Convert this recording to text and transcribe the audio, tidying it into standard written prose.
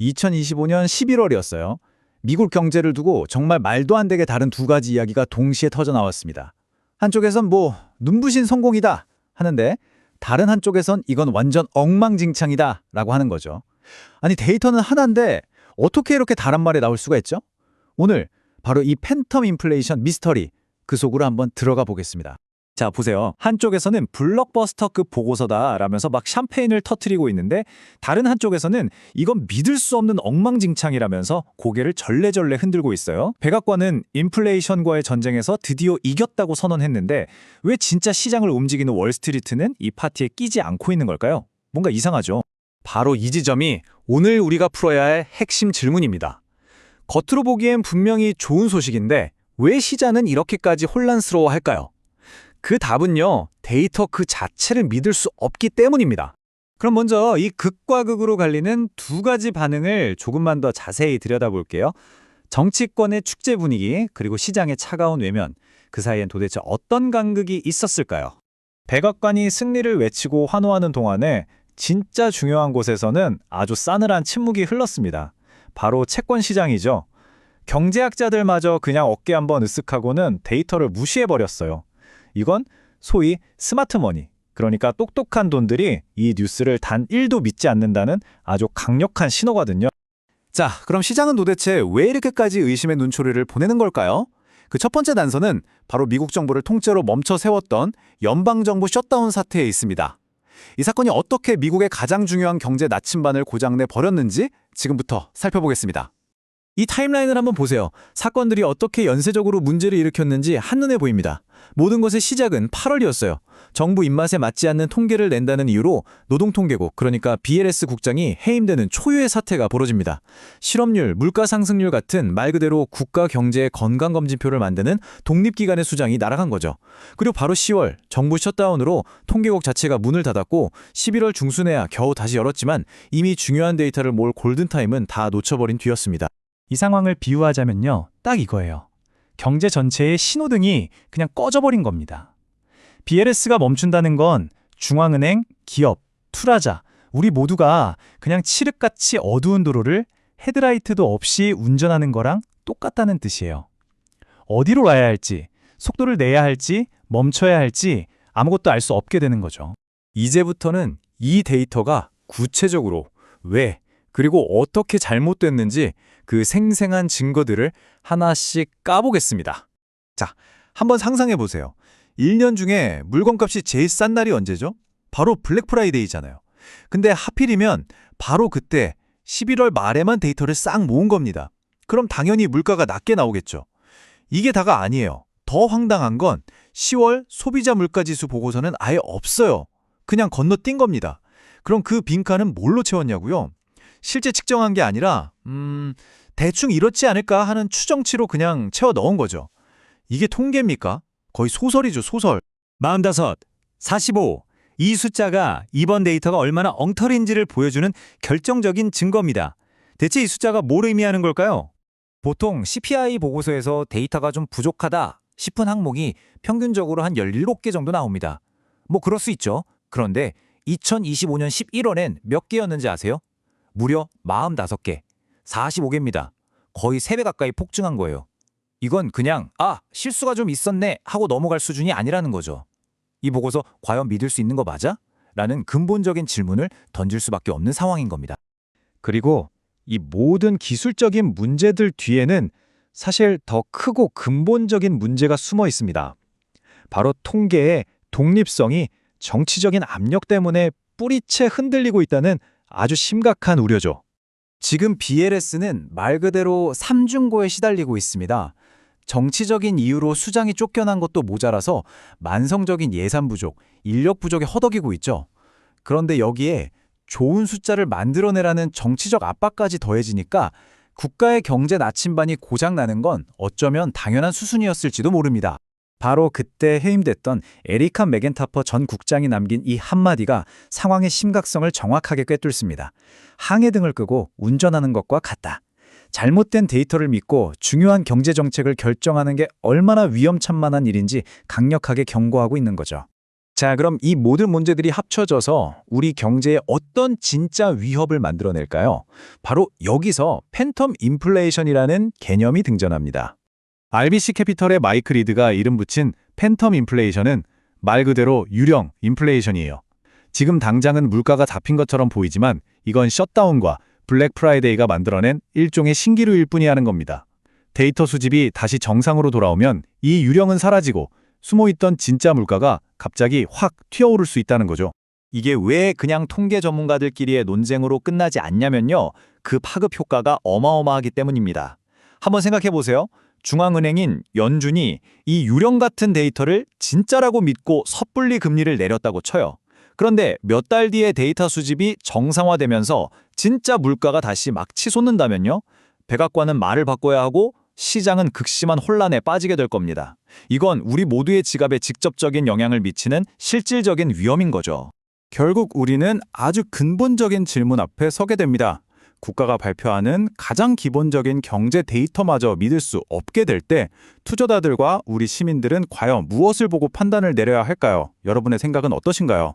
2025년 11월이었어요. 미국 경제를 두고 정말 말도 안 되게 다른 두 가지 이야기가 동시에 터져 나왔습니다. 한쪽에선 눈부신 성공이다 하는데 다른 한쪽에선 이건 완전 엉망진창이다 라고 하는 거죠. 아니 데이터는 하나인데 어떻게 이렇게 다른 말이 나올 수가 있죠? 오늘 바로 이 팬텀 인플레이션 미스터리 그 속으로 한번 들어가 보겠습니다. 자, 보세요. 한쪽에서는 블록버스터급 보고서다 라면서 막 샴페인을 터트리고 있는데 다른 한쪽에서는 이건 믿을 수 없는 엉망진창이라면서 고개를 절레절레 흔들고 있어요. 백악관은 인플레이션과의 전쟁에서 드디어 이겼다고 선언했는데 왜 진짜 시장을 움직이는 월스트리트는 이 파티에 끼지 않고 있는 걸까요? 뭔가 이상하죠. 바로 이 지점이 오늘 우리가 풀어야 할 핵심 질문입니다. 겉으로 보기엔 분명히 좋은 소식인데 왜 시장은 이렇게까지 혼란스러워할까요? 그 답은요, 데이터 그 자체를 믿을 수 없기 때문입니다. 그럼 먼저 이 극과 극으로 갈리는 두 가지 반응을 조금만 더 자세히 들여다볼게요. 정치권의 축제 분위기, 그리고 시장의 차가운 외면, 그 사이엔 도대체 어떤 간극이 있었을까요? 백악관이 승리를 외치고 환호하는 동안에 진짜 중요한 곳에서는 아주 싸늘한 침묵이 흘렀습니다. 바로 채권 시장이죠. 경제학자들마저 그냥 어깨 한번 으쓱하고는 데이터를 무시해버렸어요. 이건 소위 스마트머니, 그러니까 똑똑한 돈들이 이 뉴스를 단 1도 믿지 않는다는 아주 강력한 신호거든요. 자, 그럼 시장은 도대체 왜 이렇게까지 의심의 눈초리를 보내는 걸까요? 그 첫 번째 단서는 바로 미국 정부를 통째로 멈춰 세웠던 연방정부 셧다운 사태에 있습니다. 이 사건이 어떻게 미국의 가장 중요한 경제 나침반을 고장내 버렸는지 지금부터 살펴보겠습니다. 이 타임라인을 한번 보세요. 사건들이 어떻게 연쇄적으로 문제를 일으켰는지 한눈에 보입니다. 모든 것의 시작은 8월이었어요. 정부 입맛에 맞지 않는 통계를 낸다는 이유로 노동통계국, 그러니까 BLS 국장이 해임되는 초유의 사태가 벌어집니다. 실업률, 물가 상승률 같은 말 그대로 국가 경제의 건강검진표를 만드는 독립기관의 수장이 날아간 거죠. 그리고 바로 10월 정부 셧다운으로 통계국 자체가 문을 닫았고 11월 중순에야 겨우 다시 열었지만 이미 중요한 데이터를 모을 골든타임은 다 놓쳐버린 뒤였습니다. 이 상황을 비유하자면요, 딱 이거예요. 경제 전체의 신호등이 그냥 꺼져버린 겁니다. BLS가 멈춘다는 건 중앙은행, 기업, 투자자, 우리 모두가 그냥 칠흑같이 어두운 도로를 헤드라이트도 없이 운전하는 거랑 똑같다는 뜻이에요. 어디로 가야 할지, 속도를 내야 할지, 멈춰야 할지 아무것도 알 수 없게 되는 거죠. 이제부터는 이 데이터가 구체적으로 왜, 그리고 어떻게 잘못됐는지 그 생생한 증거들을 하나씩 까보겠습니다. 자, 한번 상상해 보세요. 1년 중에 물건값이 제일 싼 날이 언제죠? 바로 블랙 프라이데이잖아요. 근데 하필이면 바로 그때 11월 말에만 데이터를 싹 모은 겁니다. 그럼 당연히 물가가 낮게 나오겠죠. 이게 다가 아니에요. 더 황당한 건 10월 소비자 물가지수 보고서는 아예 없어요. 그냥 건너뛴 겁니다. 그럼 그 빈칸은 뭘로 채웠냐고요? 실제 측정한 게 아니라 대충 이렇지 않을까 하는 추정치로 그냥 채워 넣은 거죠. 이게 통계입니까? 거의 소설이죠, 소설. 45, 45. 이 숫자가 이번 데이터가 얼마나 엉터리인지를 보여주는 결정적인 증거입니다. 대체 이 숫자가 뭘 의미하는 걸까요? 보통 CPI 보고서에서 데이터가 좀 부족하다 싶은 항목이 평균적으로 한 17개 정도 나옵니다. 뭐 그럴 수 있죠. 그런데 2025년 11월엔 몇 개였는지 아세요? 무려 45개, 45개입니다. 거의 3배 가까이 폭증한 거예요. 이건 그냥 실수가 좀 있었네 하고 넘어갈 수준이 아니라는 거죠. 이 보고서 과연 믿을 수 있는 거 맞아? 라는 근본적인 질문을 던질 수밖에 없는 상황인 겁니다. 그리고 이 모든 기술적인 문제들 뒤에는 사실 더 크고 근본적인 문제가 숨어 있습니다. 바로 통계의 독립성이 정치적인 압력 때문에 뿌리채 흔들리고 있다는 아주 심각한 우려죠. 지금 BLS는 말 그대로 삼중고에 시달리고 있습니다. 정치적인 이유로 수장이 쫓겨난 것도 모자라서 만성적인 예산 부족, 인력 부족에 허덕이고 있죠. 그런데 여기에 좋은 숫자를 만들어내라는 정치적 압박까지 더해지니까 국가의 경제 나침반이 고장나는 건 어쩌면 당연한 수순이었을지도 모릅니다. 바로 그때 해임됐던 에리카 맥앤타퍼 전 국장이 남긴 이 한마디가 상황의 심각성을 정확하게 꿰뚫습니다. 항해등을 끄고 운전하는 것과 같다. 잘못된 데이터를 믿고 중요한 경제정책을 결정하는 게 얼마나 위험천만한 일인지 강력하게 경고하고 있는 거죠. 자, 그럼 이 모든 문제들이 합쳐져서 우리 경제에 어떤 진짜 위협을 만들어낼까요? 바로 여기서 팬텀 인플레이션이라는 개념이 등장합니다. RBC 캐피털의 마이크 리드가 이름 붙인 팬텀 인플레이션은 말 그대로 유령 인플레이션이에요. 지금 당장은 물가가 잡힌 것처럼 보이지만 이건 셧다운과 블랙 프라이데이가 만들어낸 일종의 신기루일 뿐이라는 겁니다. 데이터 수집이 다시 정상으로 돌아오면 이 유령은 사라지고 숨어있던 진짜 물가가 갑자기 확 튀어오를 수 있다는 거죠. 이게 왜 그냥 통계 전문가들끼리의 논쟁으로 끝나지 않냐면요. 그 파급 효과가 어마어마하기 때문입니다. 한번 생각해 보세요. 중앙은행인 연준이 이 유령 같은 데이터를 진짜라고 믿고 섣불리 금리를 내렸다고 쳐요. 그런데 몇 달 뒤에 데이터 수집이 정상화되면서 진짜 물가가 다시 막 치솟는다면요. 백악관은 말을 바꿔야 하고 시장은 극심한 혼란에 빠지게 될 겁니다. 이건 우리 모두의 지갑에 직접적인 영향을 미치는 실질적인 위험인 거죠. 결국 우리는 아주 근본적인 질문 앞에 서게 됩니다. 국가가 발표하는 가장 기본적인 경제 데이터마저 믿을 수 없게 될 때 투자자들과 우리 시민들은 과연 무엇을 보고 판단을 내려야 할까요? 여러분의 생각은 어떠신가요?